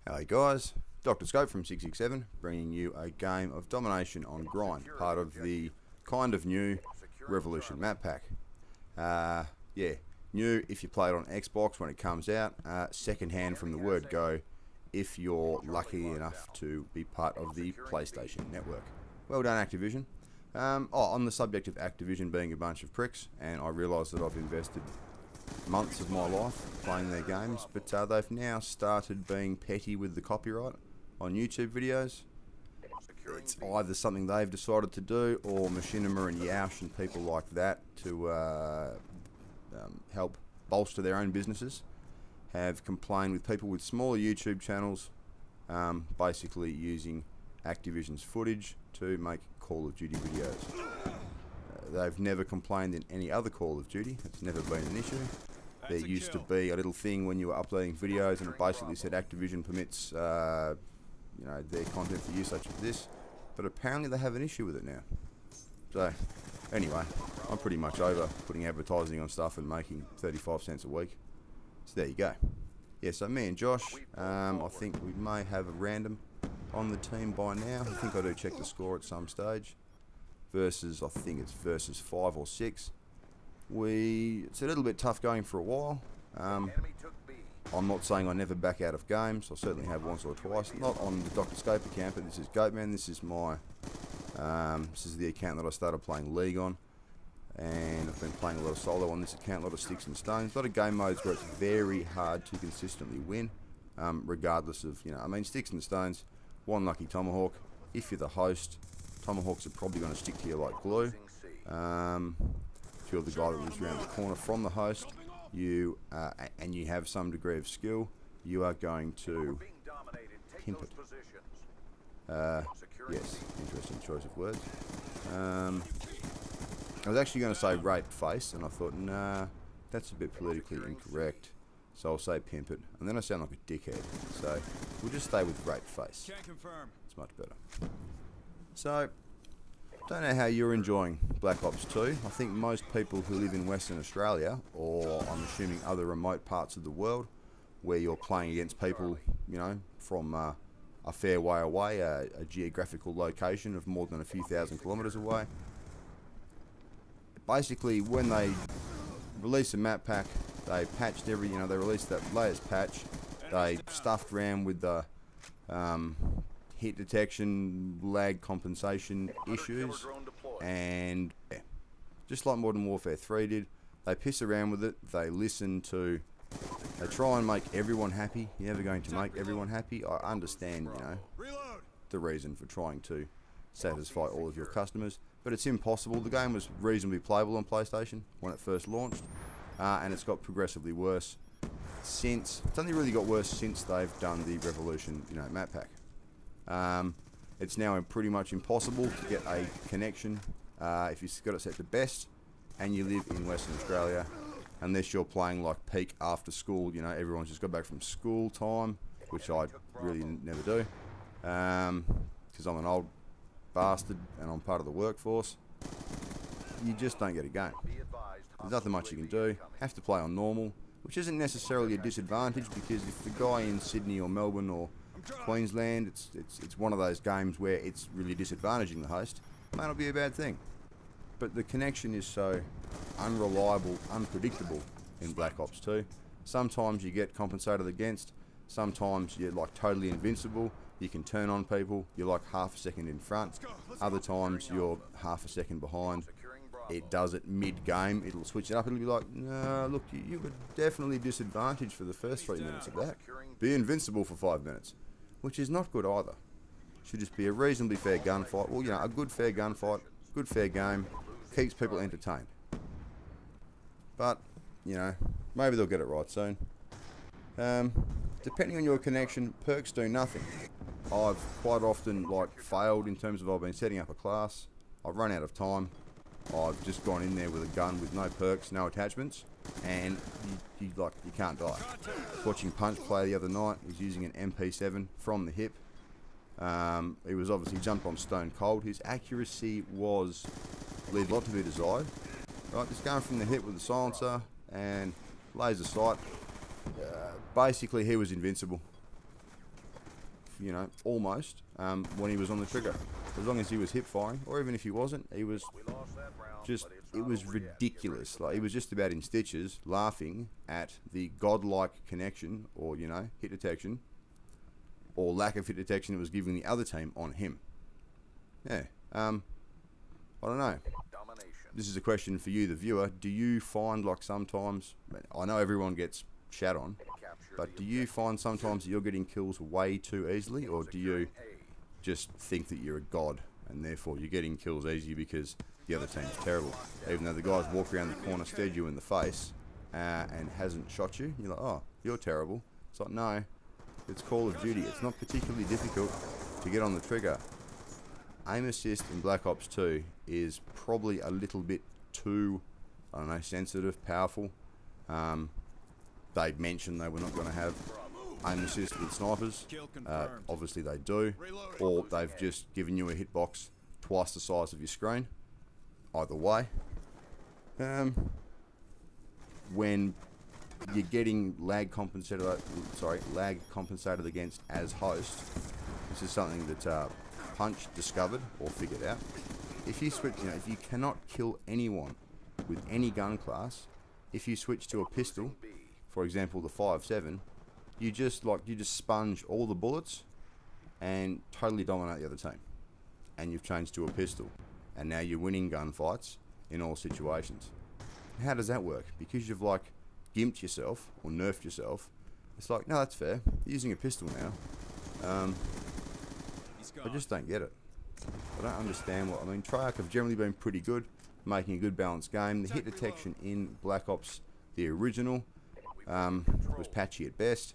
Hey guys, Dr. Scope from 667 bringing you a game of Domination on Grind, part of the kind of new Revolution map pack. Yeah, new if you play it on Xbox when it comes out, second hand from the word go if you're lucky enough to be part of the PlayStation network. Well done Activision. On the subject of Activision being a bunch of pricks, and I realise that I've invested months of my life playing their games, but they've now started being petty with the copyright on YouTube videos. It's either something they've decided to do, or Machinima and Yaush and people like that to help bolster their own businesses have complained with people with smaller YouTube channels basically using Activision's footage to make Call of Duty videos. They've never complained in any other Call of Duty. It's never been an issue. There used to be a little thing when you were uploading videos and it basically said Activision permits their content for use such as this, but apparently they have an issue with it now. So anyway, I'm pretty much over putting advertising on stuff and making 35 cents a week. So there you go. Yeah, so me and Josh, I think we may have a random on the team by now. I think I do check the score at some stage. I think it's versus 5 or 6. It's a little bit tough going for a while. I'm not saying I never back out of games. I certainly have once or twice. Not on the Dr. Scope account, but this is Goatman. This is my this is the account that I started playing League on, and I've been playing a lot of solo on this account, a lot of sticks and stones, a lot of game modes where it's very hard to consistently win, regardless of, sticks and stones, one lucky tomahawk. If you're the host, tomahawks are probably going to stick to you like glue. If you're the guy that lives around the corner from the host, and you have some degree of skill, you are going to pimp it. Yes, interesting choice of words. I was actually going to say rape face, and I thought, nah, that's a bit politically incorrect, so I'll say pimp it, and then I sound like a dickhead, so we'll just stay with rape face. It's much better. So, don't know how you're enjoying Black Ops 2. I think most people who live in Western Australia, or I'm assuming other remote parts of the world, where you're playing against people, from a fair way away, a geographical location of more than a few thousand kilometres away. Basically, when they release a map pack, they patched they released that latest patch, they stuffed around with the hit detection, lag compensation issues, and just like Modern Warfare 3 did, they piss around with it, they try and make everyone happy. You're never going to make everyone happy. I understand, the reason for trying to satisfy all of your customers, but it's impossible. The game was reasonably playable on PlayStation when it first launched, and it's got progressively worse since. It's only really got worse since they've done the Revolution, map pack. It's now pretty much impossible to get a connection if you've got it set to best and you live in Western Australia, unless you're playing like peak after school. Everyone's just got back from school time, which I really never do, because I'm an old bastard and I'm part of the workforce. You just don't get a game. There's nothing much you can do. Have to play on normal, which isn't necessarily a disadvantage, because if the guy in Sydney or Melbourne or Queensland, it's one of those games where it's really disadvantaging the host, may not be a bad thing. But the connection is so unreliable, unpredictable in Black Ops 2. Sometimes you get compensated against, sometimes you're like totally invincible, you can turn on people, you're like half a second in front, other times you're half a second behind. It does it mid-game, it'll switch it up, it'll be like, no, look, you were definitely disadvantaged for the first 3 minutes of that. Be invincible for 5 minutes. Which is not good either. Should just be a reasonably fair gunfight. Well, a good fair gunfight, good fair game, keeps people entertained. But, maybe they'll get it right soon. Depending on your connection, perks do nothing. I've quite often failed in terms of I've been setting up a class, I've run out of time, I've just gone in there with a gun with no perks, no attachments, and you can't die. Watching Punch play the other night, he's using an MP7 from the hip. He was obviously jumped on stone cold. His accuracy leave a lot to be desired. Right, just going from the hip with the silencer and laser sight. Basically, he was invincible. you know, almost, when he was on the trigger. As long as he was hip firing, or even if he wasn't, he was just, it was ridiculous. Like, he was just about in stitches, laughing at the godlike connection, or, you know, hit detection, or lack of hit detection that was giving the other team on him. Yeah, I don't know. This is a question for you, the viewer. Do you find, like, sometimes, I know everyone gets shat on, but do you find sometimes that you're getting kills way too easily, or do you just think that you're a god and therefore you're getting kills easy because the other team's terrible? Even though the guy's walked around the corner, stared you in the face, and hasn't shot you, you're like, oh, you're terrible. It's like, no, it's Call of Duty. It's not particularly difficult to get on the trigger. Aim assist in Black Ops 2 is probably a little bit too, I don't know, sensitive, powerful. They mentioned they were not going to have aim assist with snipers. Obviously they do. Or they've just given you a hitbox twice the size of your screen. Either way. When you're getting lag compensated against as host, this is something that Punch discovered or figured out. If you switch, you know, if you cannot kill anyone with any gun class, if you switch to a pistol, for example the 5.7, you just sponge all the bullets and totally dominate the other team. And you've changed to a pistol, and now you're winning gunfights in all situations. How does that work? Because you've like gimped yourself or nerfed yourself. It's like, no, that's fair. You're using a pistol now. I just don't get it. I don't understand what I mean. Treyarch have generally been pretty good, making a good balanced game. The hit detection in Black Ops, the original, was patchy at best.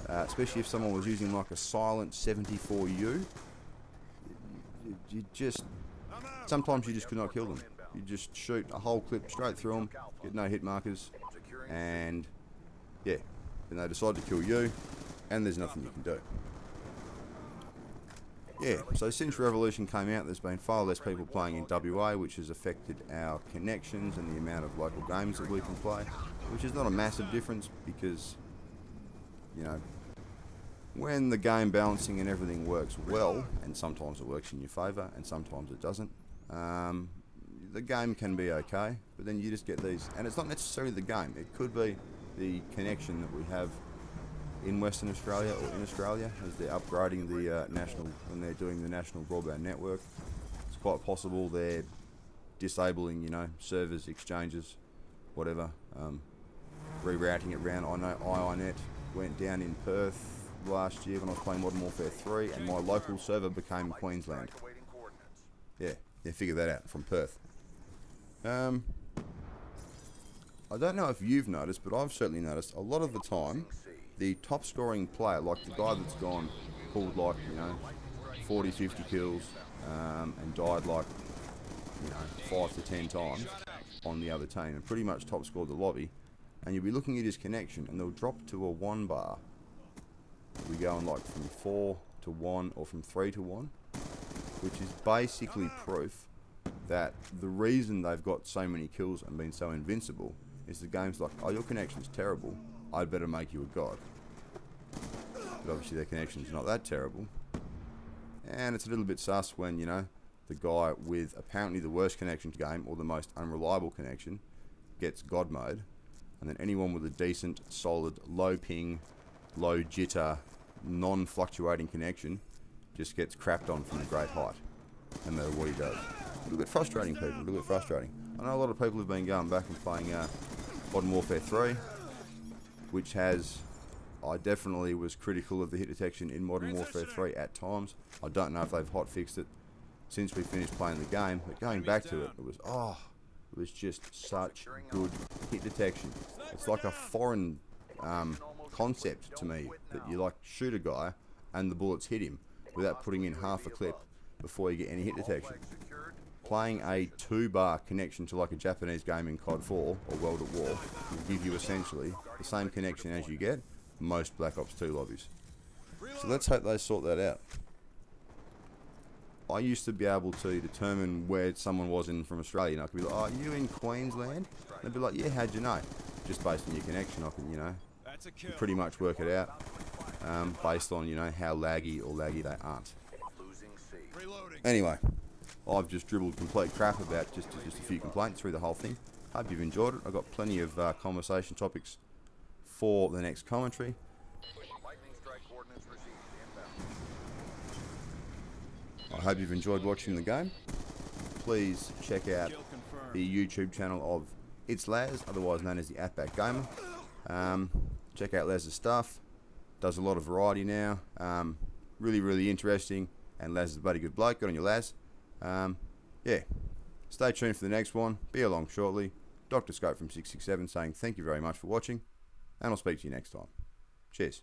Especially if someone was using like a silent 74U. You just, sometimes you just could not kill them. You just shoot a whole clip straight through them, get no hit markers, and yeah, then they decide to kill you, and there's nothing you can do. Yeah, so since Revolution came out, there's been far less people playing in WA, which has affected our connections and the amount of local games that we can play, which is not a massive difference because, you know, when the game balancing and everything works well, and sometimes it works in your favour and sometimes it doesn't, the game can be okay, but then you just get these, and it's not necessarily the game, it could be the connection that we have in Western Australia or in Australia as they're upgrading the national, when they're doing the national broadband network. It's quite possible they're disabling, you know, servers, exchanges, whatever, rerouting it around. I know IINet went down in Perth last year when I was playing Modern Warfare 3, and my local server became Queensland. Yeah, figure that out from Perth. I don't know if you've noticed, but I've certainly noticed a lot of the time the top scoring player, like the guy that's pulled like, you know, 40, 50 kills, and died like, you know, 5 to 10 times on the other team, and pretty much top scored the lobby, and you'll be looking at his connection and they'll drop to a 1 bar. We're going like from 4 to 1 or from 3 to 1, which is basically proof that the reason they've got so many kills and been so invincible is the game's like, oh, your connection's terrible, I'd better make you a god. But obviously their connection's not that terrible. And it's a little bit sus when, you know, the guy with apparently the worst connection to game, or the most unreliable connection, gets god mode, and then anyone with a decent, solid, low ping, low jitter, non-fluctuating connection just gets crapped on from a great height, no matter what he does. A little bit frustrating, people, a little bit frustrating. I know a lot of people have been going back and playing Modern Warfare 3, which has, I definitely was critical of the hit detection in Modern Warfare 3 at times. I don't know if they've hot fixed it since we finished playing the game, but going back to it, it was just such good hit detection. It's like a foreign concept to me, that you like shoot a guy and the bullets hit him without putting in half a clip before you get any hit detection. Playing a 2-bar connection to like a Japanese game in COD 4 or World at War will give you essentially the same connection as you get most Black Ops 2 lobbies. So let's hope they sort that out. I used to be able to determine where someone was in from Australia, and I could be like, oh, are you in Queensland? And they'd be like, yeah, how'd you know? Just based on your connection, I can, you know, pretty much work it out. based on, you know, how laggy or laggy they aren't. Anyway, I've just dribbled complete crap about just a few complaints through the whole thing. Hope you've enjoyed it. I've got plenty of conversation topics for the next commentary. I hope you've enjoyed watching the game. Please check out the YouTube channel of It's Laz, otherwise known as the Outback Gamer. Check out Laz's stuff. Does a lot of variety now. Really interesting. And Laz is a bloody good bloke. Good on you, Laz. Yeah. Stay tuned for the next one. Be along shortly. Dr. Scope from 667 saying thank you very much for watching. And I'll speak to you next time. Cheers.